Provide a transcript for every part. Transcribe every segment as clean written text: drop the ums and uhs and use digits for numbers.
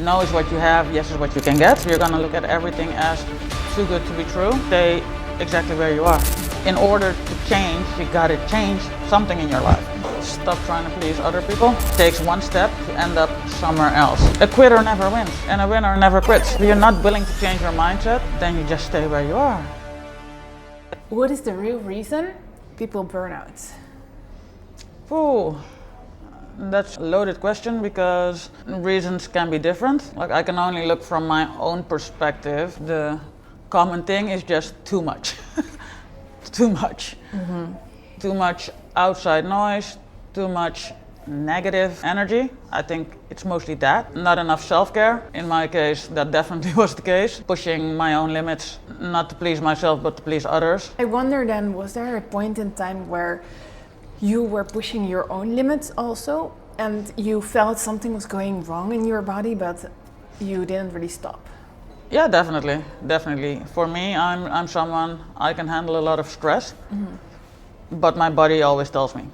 No is what you have, yes is what you can get. You're gonna look at everything as too good to be true. Stay exactly where you are. In order to change, you gotta change something in your life. Stop trying to please other people. It takes one step to end up somewhere else. A quitter never wins, and a winner never quits. If you're not willing to change your mindset, then you just stay where you are. What is the real reason people burn out? Ooh, that's a loaded question because reasons can be different. Like, I can only look from my own perspective. The common thing is just too much. Too much. Too much outside noise, too much negative energy. I think it's mostly that. Not enough self-care. In my case, that definitely was the case. Pushing my own limits, not to please myself, but to please others. I wonder then, was there a point in time where you were pushing your own limits also, and you felt something was going wrong in your body, but you didn't really stop? Yeah, definitely. For me, I'm someone, I can handle a lot of stress, but my body always tells me.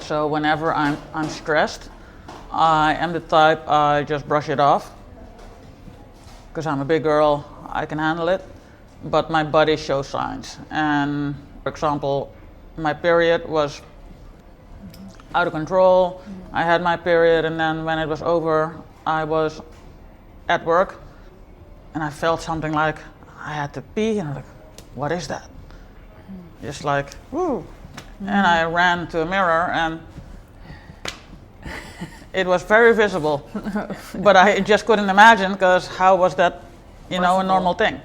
So whenever I'm stressed, I am the type, I just brush it off, because I'm a big girl, I can handle it, but my body shows signs. And for example, my period was out of control. I had my period, and then when it was over, I was at work, and I felt something like I had to pee, and I'm like, what is that? Just like, woo. And I ran to a mirror, and it was very visible. But I just couldn't imagine, because how was that, a normal thing?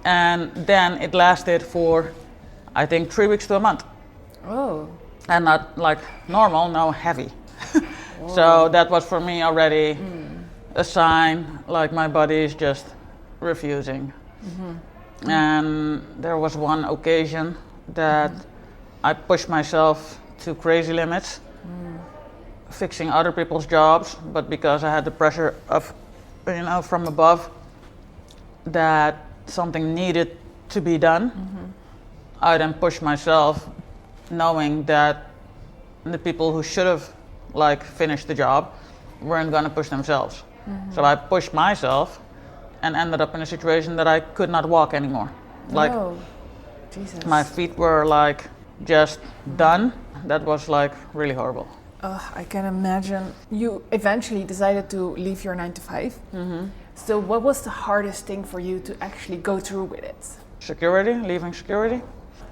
And then it lasted for, I think, 3 weeks to a month. Oh. And not like normal, no, heavy. So that was for me already a sign, like my body is just refusing. And there was one occasion that I pushed myself to crazy limits, fixing other people's jobs, but because I had the pressure of, from above, that something needed to be done, I then pushed myself, knowing that the people who should have finished the job weren't gonna push themselves. So I pushed myself and ended up in a situation that I could not walk anymore. Oh, Jesus. My feet were just done. That was really horrible. I can imagine. You eventually decided to leave your 9 to 5. So what was the hardest thing for you to actually go through with it? Security, leaving security.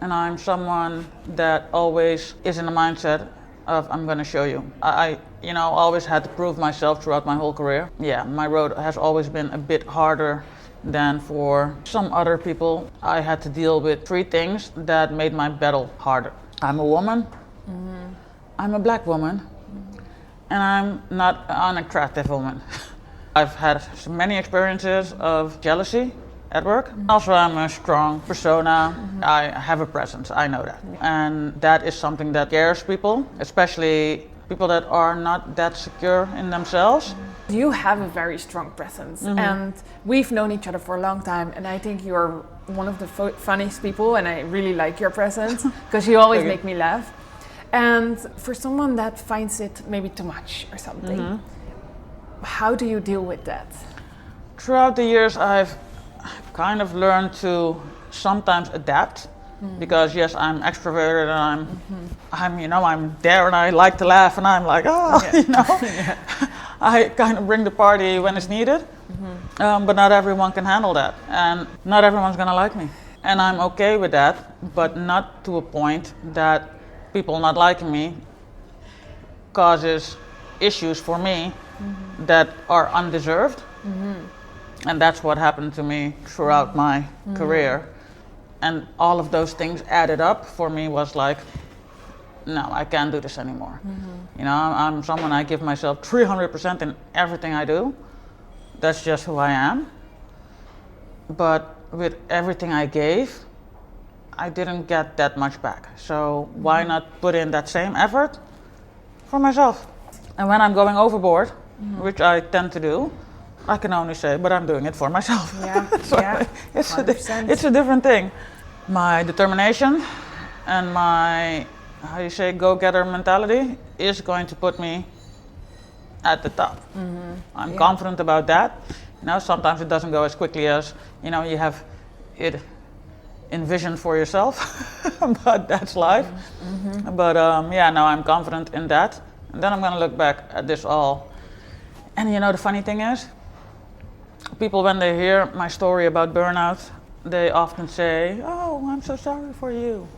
And I'm someone that always is in the mindset of, I'm gonna show you. I always had to prove myself throughout my whole career. Yeah, my road has always been a bit harder than for some other people. I had to deal with 3 things that made my battle harder. I'm a woman, I'm a black woman, and I'm not an attractive woman. I've had many experiences of jealousy at work. Also, I'm a strong persona. I have a presence, I know that. And that is something that scares people, especially people that are not that secure in themselves. You have a very strong presence, and we've known each other for a long time, and I think you're one of the funniest people, and I really like your presence, because you always make me laugh. And for someone that finds it maybe too much or something, how do you deal with that? Throughout the years, I've kind of learned to sometimes adapt, because yes, I'm extroverted, and I'm there, and I like to laugh, and I'm like, I kind of bring the party when it's needed, but not everyone can handle that, and not everyone's gonna like me, and I'm okay with that, but not to a point that people not liking me causes issues for me that are undeserved. And that's what happened to me throughout my career. And all of those things added up for me was like, no, I can't do this anymore. I'm someone, I give myself 300% in everything I do. That's just who I am. But with everything I gave, I didn't get that much back. So why not put in that same effort for myself? And when I'm going overboard, which I tend to do, I can only say, but I'm doing it for myself. Yeah, So yeah, it's a different thing. My determination and my, go-getter mentality is going to put me at the top. I'm confident about that. Sometimes it doesn't go as quickly as, you have it envisioned for yourself, but that's life. But no, I'm confident in that. And then I'm going to look back at this all. And the funny thing is, people, when they hear my story about burnout, they often say, "Oh, I'm so sorry for you."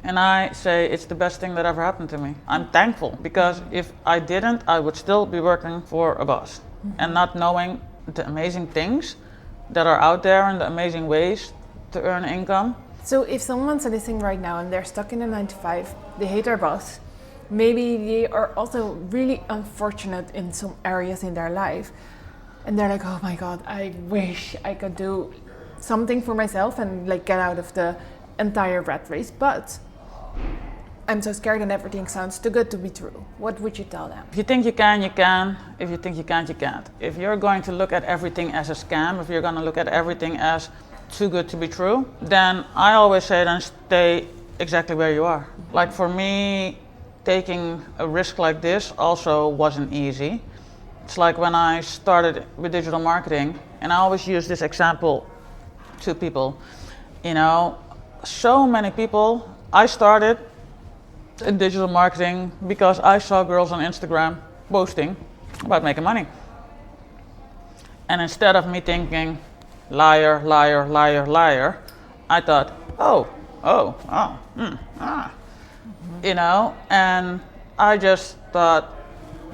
And I say, it's the best thing that ever happened to me. I'm thankful, because if I didn't, I would still be working for a boss and not knowing the amazing things that are out there and the amazing ways to earn income. So if someone's listening right now and they're stuck in a 9 to 5, they hate their boss, maybe they are also really unfortunate in some areas in their life, and they're like, oh my God, I wish I could do something for myself and like get out of the entire rat race, but I'm so scared and everything sounds too good to be true. What would you tell them? If you think you can, you can. If you think you can't, you can't. If you're going to look at everything as a scam, if you're going to look at everything as too good to be true, then I always say, then stay exactly where you are. Like for me, taking a risk like this also wasn't easy. It's like when I started with digital marketing, and I always use this example to people, so many people, I started in digital marketing because I saw girls on Instagram posting about making money. And instead of me thinking, liar, liar, liar, liar, I thought, and I just thought,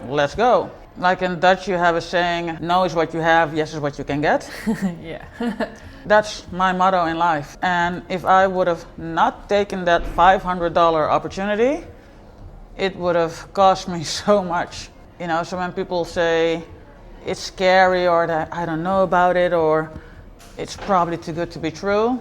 let's go. Like in Dutch, you have a saying, no is what you have, yes is what you can get. Yeah. That's my motto in life. And if I would have not taken that $500 opportunity, it would have cost me so much. So when people say it's scary, or that I don't know about it, or it's probably too good to be true,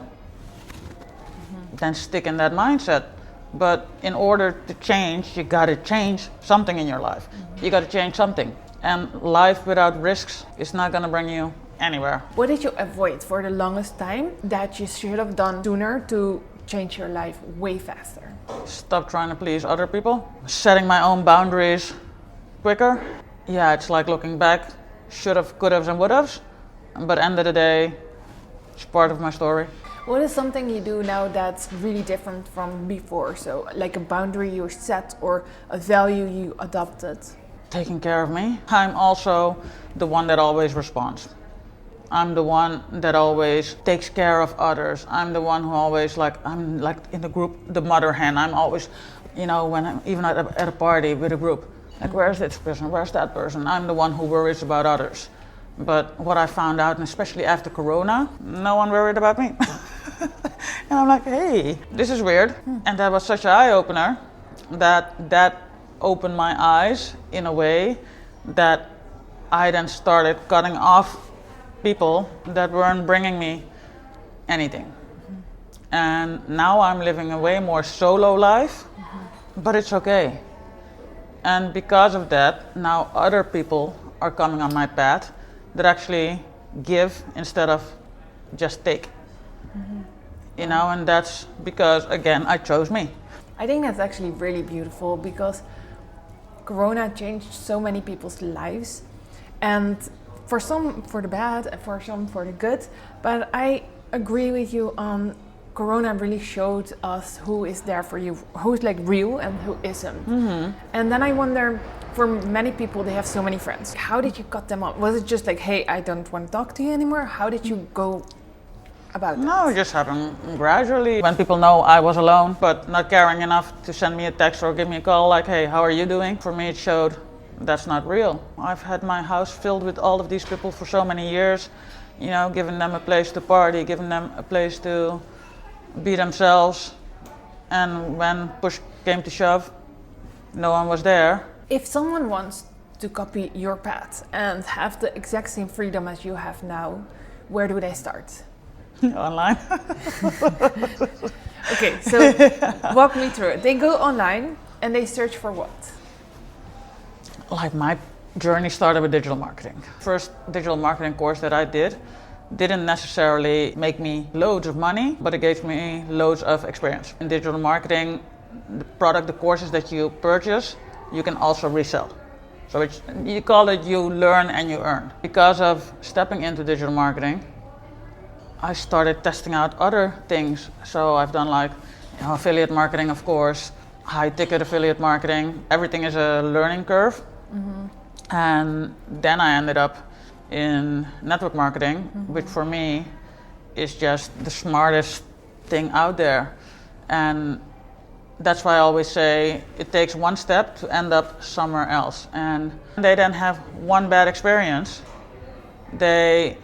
then stick in that mindset. But in order to change, you got to change something in your life. You got to change something. And life without risks is not going to bring you anywhere. What did you avoid for the longest time that you should have done sooner to change your life way faster? Stop trying to please other people. Setting my own boundaries quicker. Yeah, it's like looking back, should have, could have, and would have. But end of the day, it's part of my story. What is something you do now that's really different from before? So like a boundary you set or a value you adopted? Taking care of me. I'm also the one that always responds. I'm the one that always takes care of others. I'm the one who always I'm like in the group, the mother hen. I'm always, when I'm even at a party with a group, like where's this person, where's that person? I'm the one who worries about others. But what I found out, and especially after Corona, no one worried about me. And I'm like, hey, this is weird. And that was such an eye-opener that opened my eyes in a way that I then started cutting off people that weren't bringing me anything. And now I'm living a way more solo life, but it's okay. And because of that, now other people are coming on my path that actually give instead of just take. And that's because, again, I chose me. I think that's actually really beautiful because Corona changed so many people's lives, and for some for the bad, for some for the good. But I agree with you on Corona really showed us who is there for you, who's like real and who isn't. And then I wonder, for many people, they have so many friends. How did you cut them off? Was it just like, hey, I don't want to talk to you anymore? How did you go about that? No, it just happened gradually. When people know I was alone, but not caring enough to send me a text or give me a call like, hey, how are you doing? For me, it showed that's not real. I've had my house filled with all of these people for so many years, giving them a place to party, giving them a place to be themselves. And when push came to shove, no one was there. If someone wants to copy your path and have the exact same freedom as you have now, where do they start? Online. Okay, so walk me through it. They go online and they search for what? Like my journey started with digital marketing. First digital marketing course that I didn't necessarily make me loads of money, but it gave me loads of experience. In digital marketing, the courses that you purchase, you can also resell. So you call it you learn and you earn. Because of stepping into digital marketing, I started testing out other things. So I've done like affiliate marketing, of course, high ticket affiliate marketing. Everything is a learning curve. And then I ended up in network marketing, which for me is just the smartest thing out there. And that's why I always say it takes one step to end up somewhere else. And they then have one bad experience. They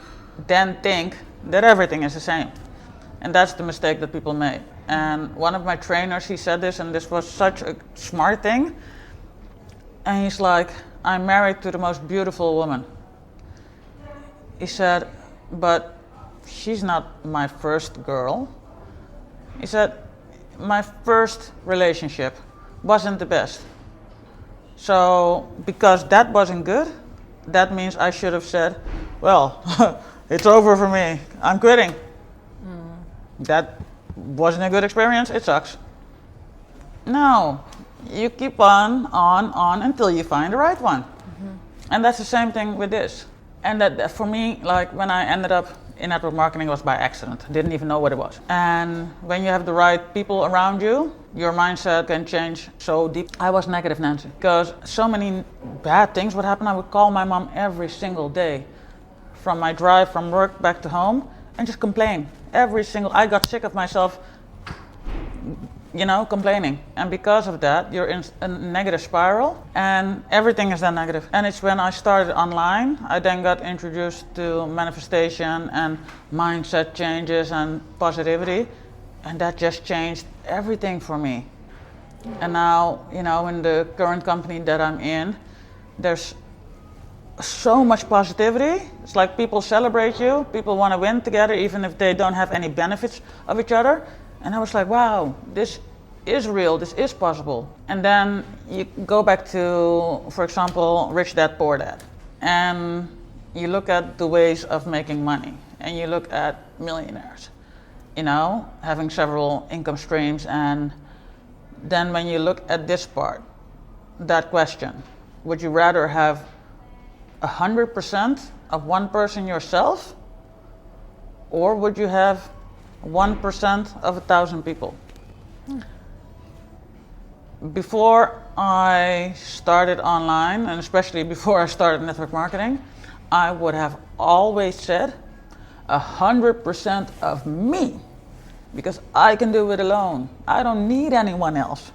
then think that everything is the same. And that's the mistake that people make. And one of my trainers, he said this, and this was such a smart thing. And he's like, I'm married to the most beautiful woman. He said, but she's not my first girl. He said, my first relationship wasn't the best. So because that wasn't good, that means I should have said, well, it's over for me. I'm quitting. That wasn't a good experience. It sucks. No, you keep on until you find the right one. And that's the same thing with this. And that for me, like when I ended up in network marketing, it was by accident. Didn't even know what it was. And when you have the right people around you, your mindset can change so deep. I was negative Nancy because so many bad things would happen. I would call my mom every single day from my drive from work back to home and just complain. I got sick of myself, complaining. And because of that, you're in a negative spiral and everything is then negative. And it's when I started online, I then got introduced to manifestation and mindset changes and positivity. And that just changed everything for me. And now, in the current company that I'm in, there's so much positivity. It's like people celebrate you, people want to win together even if they don't have any benefits of each other. And I was like, wow, this is real, this is possible. And then you go back to, for example, Rich Dad, Poor Dad. And you look at the ways of making money. And you look at millionaires, having several income streams. And then when you look at this part, that question, would you rather have 100% of one person yourself? Or would you have 1% of 1,000 people? Before I started online, and especially before I started network marketing, I would have always said 100% of me, because I can do it alone. I don't need anyone else.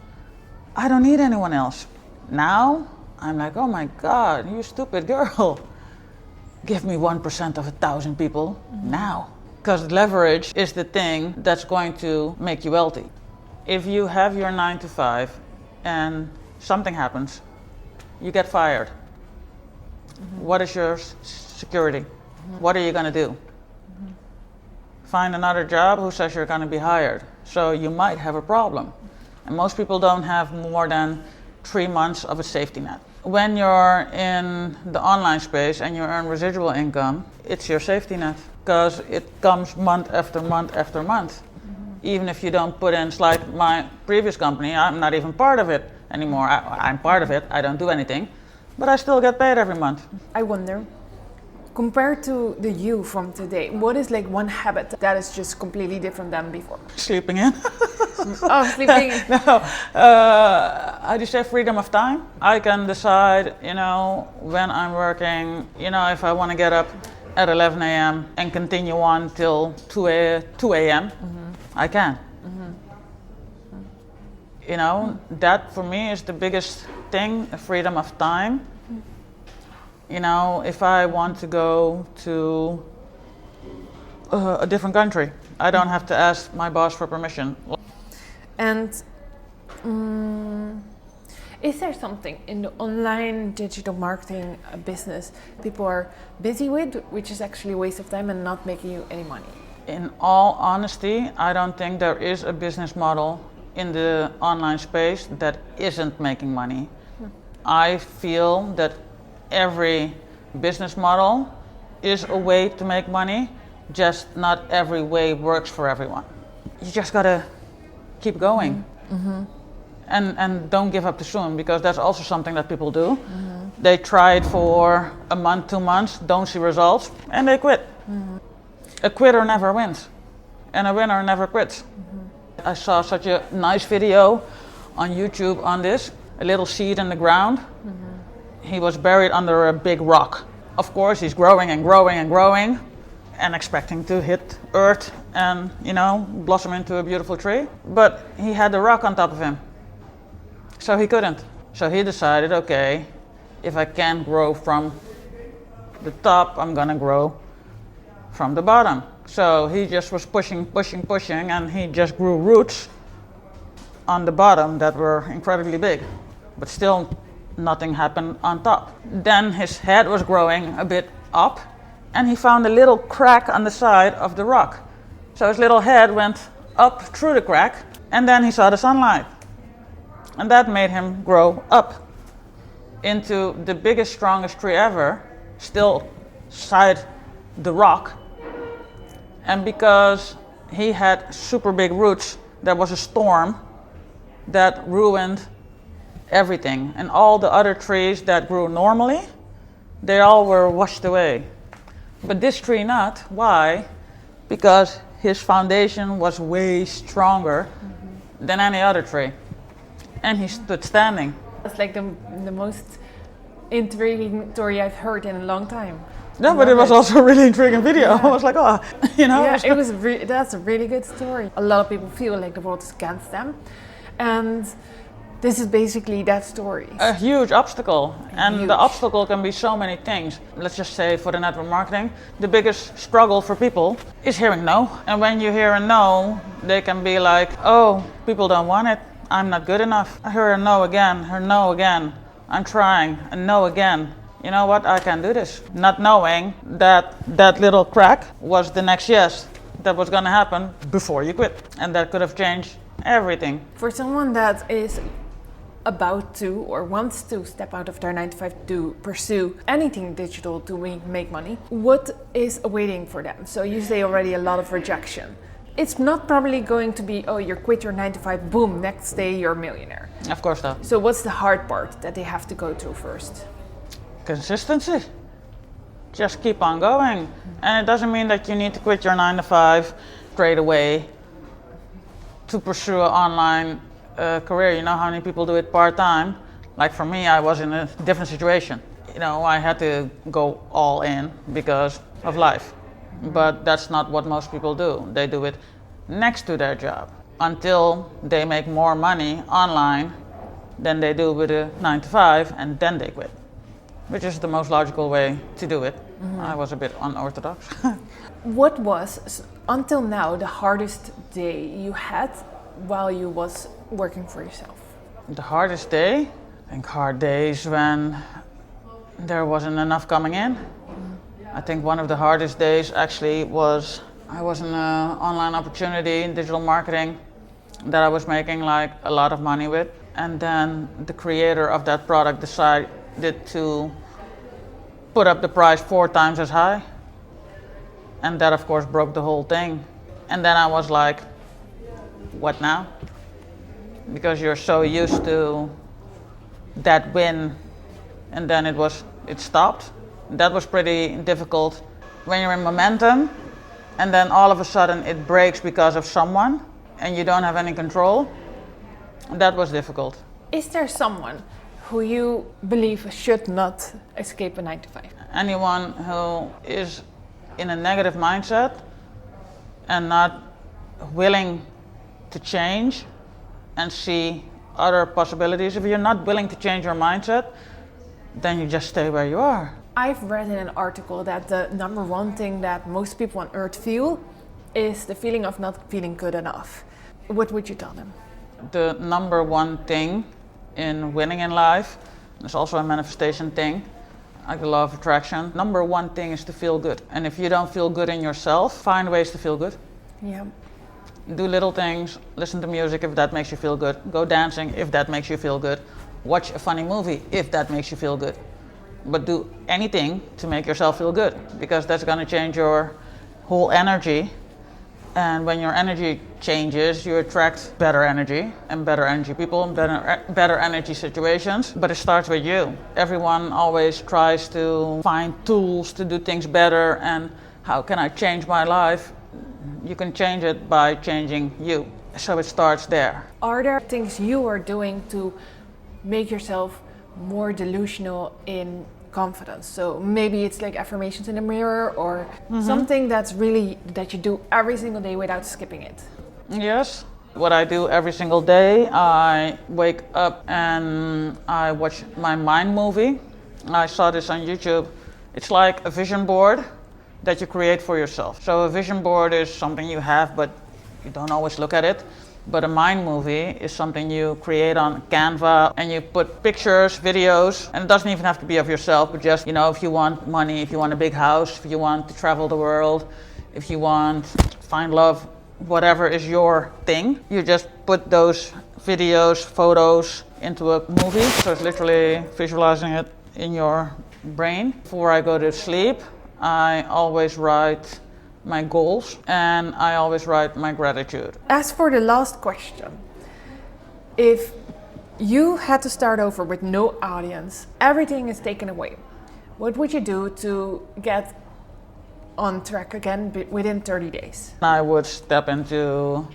Now, I'm like, oh my God, you stupid girl. Give me 1% of 1,000 people now. Because leverage is the thing that's going to make you wealthy. If you have your 9 to 5 and something happens, you get fired. What is your security? What are you going to do? Find another job who says you're going to be hired. So you might have a problem. And most people don't have more than 3 months of a safety net. When you're in the online space and you earn residual income, it's your safety net because it comes month after month after month. Even if you don't put in, like my previous company, I'm not even part of it anymore. I'm part of it, I don't do anything, but I still get paid every month. I wonder, compared to the you from today, what is like one habit that is just completely different than before? Sleeping in. Oh, sleeping in. No, I just have freedom of time. I can decide, when I'm working, if I want to get up at 11 a.m. and continue on till 2 a.m., I can. That for me is the biggest thing, freedom of time. If I want to go to a different country, I don't have to ask my boss for permission. And is there something in the online digital marketing business people are busy with, which is actually a waste of time and not making you any money? In all honesty, I don't think there is a business model in the online space that isn't making money. I feel that every business model is a way to make money, just not every way works for everyone. You just gotta keep going. And don't give up too soon, because that's also something that people do. They tried for a month, 2 months, don't see results, and they quit. A quitter never wins, and a winner never quits. I saw such a nice video on YouTube on this, a little seed in the ground. He was buried under a big rock. Of course, he's growing and growing and growing and expecting to hit earth and, blossom into a beautiful tree. But he had the rock on top of him, so he couldn't. So he decided, okay, if I can't grow from the top, I'm gonna grow from the bottom. So he just was pushing, and he just grew roots on the bottom that were incredibly big, but still nothing happened on top. Then his head was growing a bit up, and he found a little crack on the side of the rock. So his little head went up through the crack, and then he saw the sunlight. And that made him grow up into the biggest, strongest tree ever, still side the rock. And because he had super big roots, there was a storm that ruined everything. And all the other trees that grew normally, they all were washed away. But this tree not. Why? Because his foundation was way stronger than any other tree. And he stood standing. That's like the most intriguing story I've heard in a long time. No, but it was also a really intriguing video. Yeah. I was like, Yeah, that's a really good story. A lot of people feel like the world is against them. And this is basically that story. A huge obstacle. And the obstacle can be so many things. Let's just say for the network marketing, the biggest struggle for people is hearing no. And when you hear a no, they can be like, oh, people don't want it. I'm not good enough. I hear a no again, I'm trying, a no again. You know what, I can do this. Not knowing that that little crack was the next yes that was gonna happen before you quit. And that could have changed everything. For someone that is about to or wants to step out of their 9-to-5 to pursue anything digital to make money, what is awaiting for them? So you say already a lot of rejection. It's not probably going to be, oh, you quit your 9-to-5, boom, next day you're a millionaire. Of course not. So what's the hard part that they have to go through first? Consistency. Just keep on going. And it doesn't mean that you need to quit your 9-to-5 straight away to pursue an online career. You know how many people do it part-time? Like for me, I was in a different situation. I had to go all in because of life. But that's not what most people do. They do it next to their job until they make more money online than they do with a 9-to-5, and then they quit, which is the most logical way to do it. I was a bit unorthodox. What was, until now, the hardest day you had while you was working for yourself? The hardest day? I think hard days when there wasn't enough coming in. I think one of the hardest days actually was I was in an online opportunity in digital marketing that I was making like a lot of money with, and then the creator of that product decided to put up the price 4 times as high, and that of course broke the whole thing. And then I was like, what now? Because you're so used to that win, and then it stopped. That was pretty difficult when you're in momentum and then all of a sudden it breaks because of someone and you don't have any control. That was difficult. Is there someone who you believe should not escape a 9-to-5? Anyone who is in a negative mindset and not willing to change and see other possibilities. If you're not willing to change your mindset, then you just stay where you are. I've read in an article that the number one thing that most people on earth feel is the feeling of not feeling good enough. What would you tell them? The number one thing in winning in life, there's also a manifestation thing, like the law of attraction. Number one thing is to feel good. And if you don't feel good in yourself, find ways to feel good. Yeah. Do little things, listen to music if that makes you feel good. Go dancing if that makes you feel good. Watch a funny movie if that makes you feel good. But do anything to make yourself feel good, because that's going to change your whole energy And when your energy changes, you attract better energy and better energy people and better energy situations. But it starts with you. Everyone always tries to find tools to do things better and how can I change my life? You can change it by changing you. So it starts there. Are there things you are doing to make yourself more delusional in confidence? So maybe it's like affirmations in the mirror or something that's really that you do every single day without skipping it. Yes. What I do every single day, I wake up and I watch my mind movie. I saw this on YouTube. It's like a vision board that you create for yourself. So a vision board is something you have, but you don't always look at it. But a mind movie is something you create on Canva and you put pictures, videos, and it doesn't even have to be of yourself, but just, if you want money, if you want a big house, if you want to travel the world, if you want to find love, whatever is your thing, you just put those videos, photos into a movie. So it's literally visualizing it in your brain. Before I go to sleep, I always write my goals and I always write my gratitude. As for the last question, if you had to start over with no audience, everything is taken away, what would you do to get on track again within 30 days? I would step into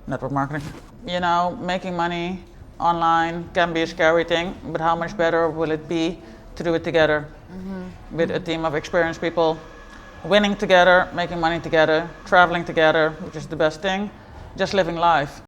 network marketing. Making money online can be a scary thing, but how much better will it be to do it together with a team of experienced people? Winning together, making money together, traveling together, which is the best thing, just living life.